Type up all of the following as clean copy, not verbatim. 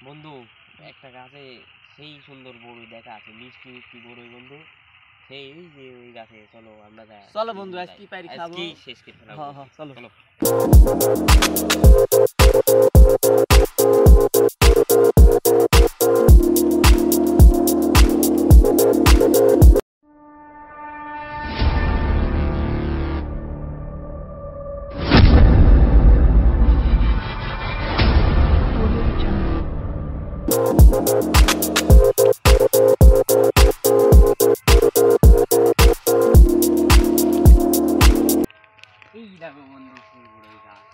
বন্ধু একটা গাছে সেই সুন্দর বড়ই দেখা আছে, মিষ্টি মিষ্টি বড়ই বন্ধু। সেই ওই যে ওই গাছে চলো আমরা যাই। চলো বন্ধু আজ কি পারি খাবো। আজকেই শেষ করে ফেলাবো। হ্যাঁ হ্যাঁ চলো চলো। এই দেখো বন্ধু সেই বড়ই গাছ।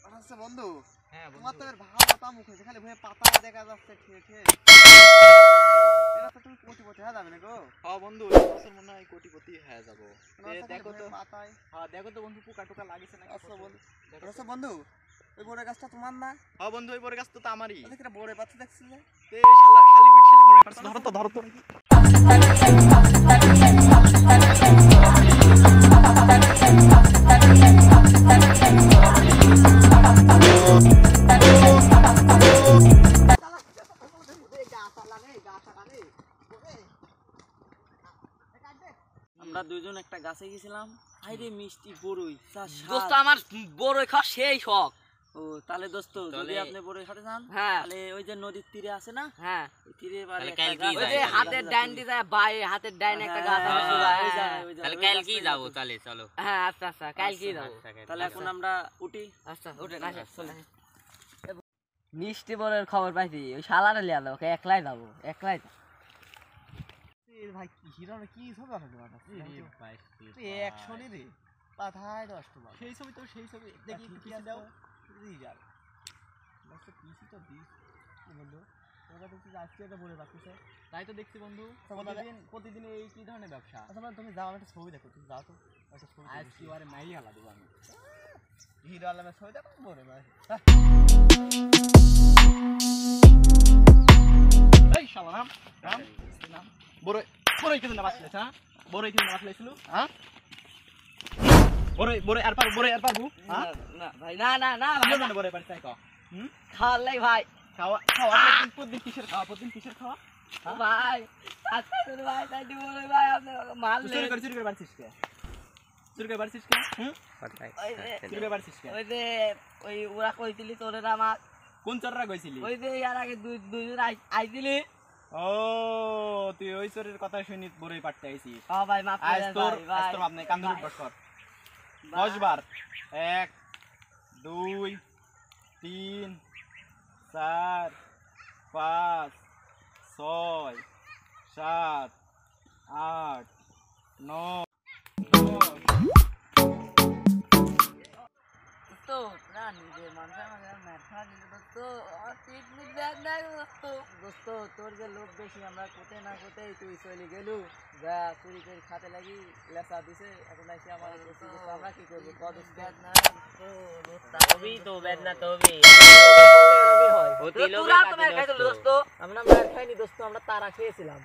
আচ্ছা বন্ধু, হ্যাঁ তোমার তো বন্ধু। এর ভালো পাতা মুখ হয়েছে, খালি ভয়ে পাতা দেখা যাচ্ছে খেয়ে খেয়ে। এবার তো তুমি কোটিপতি হয়ে যাবে না গো। হ্যাঁ বন্ধু এই বছর মনে হয় কোটিপতি হয়ে যাবো। দেখো তো পাতায়। হ্যাঁ দেখো তো বন্ধু পোকা টোকা লাগিছে নাকি। আচ্ছা বন্ধু, আচ্ছা বন্ধু, ওই বড় গাছটা তোমার না? হ্যাঁ বন্ধু ওই বড় গাছ তো আমারই। ওই একটা বড় বাচ্চা দেখছি যে। এই শালির বিট শালি বড় পারছ, ধরো তো ধরো তো। আমরা দুইজন একটা গাছে গেছিলাম, আইরে মিষ্টি বড়ই দোস্ত আমার বড়ই খাওয়া সেই শখ। ও তাহলে দোস্ত যদি তাহলে- আপনি বড়ই খেতে চান হ্যাঁ তাহলে ওই যে নদীর তীরে আছে না, হ্যাঁ ওই তীরে বারে তাহলে একটা কালকেই গাছ যাই। আছে, ওই যে হাতের ডাইন দিয়ে যায় বাই হাতের ডাইন একটা গাছ আছে, হ্যাঁ, ওই হ্যাঁ, যায়, ওই যায়, তাহলে ওই কালকেই গাছটাই যাবো যাবো। তাহলে চলো। হ্যাঁ আচ্ছা আচ্ছা কালকেই যাবো। তাহলে এখন আমরা উঠি। আচ্ছা ওঠেন আসেন চলে। মিষ্টি বড়ের খবর পাইছি, ওই শালারে লিয়া দাও, ওকে একলাই যাবো, একলাই যাবো। ভাই কি হিরো কি ছবি আছে তোমার কাছে? তুই অ্যাকশনই রে, পাতায় নষ্ট বাবা। সেই ছবি তো সেই ছবি দেখি একটু পিছিয়ে দাও। রিজাল নষ্ট পিসি তো দিস কি বন্ধু, তোমরা তো কি আজকে একটা বড় বাচ্চা। তাই তো দেখছি বন্ধু প্রতিদিন প্রতিদিন এই কি ধরনের ব্যবসা। আচ্ছা মানে তুমি যাও, আমি একটা ছবি দেখো, তুমি যাও তো একটা ছবি আজ কি আরে মাই হালা দেব আমি। হিরো আলমের ছবি দেখো বড় ভাই। এই শালা নাম নাম বড় বড় কি না বাসলে হ্যাঁ বড় কি না বাসলে ছিল হ্যাঁ বড় বড় আর পারবো হ্যাঁ না ভাই না না না কি মানে বড় পারছ কও খাওয়ালাই ভাই খাওয়া খাওয়া প্রতিদিন কিসের খাওয়া প্রতিদিন কিসের খাওয়া ভাই আচ্ছা তোর ভাই তাই বলে ভাই আপনি মারলে চুরি করে বাড়ছিস কে চুরি করে বাড়ছিস কে ওই যে চুরি করে বাড়ছিস কে ওই যে ওই ওরা কইছিলি তোরে আমার কোন চররা কইছিলি ওই যে ইয়ার আগে দুইজন আইছিলি। ও তুই ওই চোরের কথা শুনি বড়ই পাটতে আইছিস ও ভাই মাফ আজ করে তোর ভাই আজ তোর আপনি কান্দুর বস কর 10 বার 1 2 3 4 5 6 7 8 9 তো না নিজের মানুষের মানে ম্যাথা দিলে তো পিকনিক ব্যাগ নাই দোস্ত তোর যে লোক বেশি আমরা কোতে না কোতে তুই চলে গেলু যা চুরি করে খাতে লাগি লেসা দিছে এখন এসে আমার আমরা কি করবো কদস ব্যাগ না তবেই তো বেদনা তবে তোরা তো ম্যার খাইছিল দোস্ত, আমরা ম্যার খাইনি দোস্ত, আমরা তারা খেয়েছিলাম।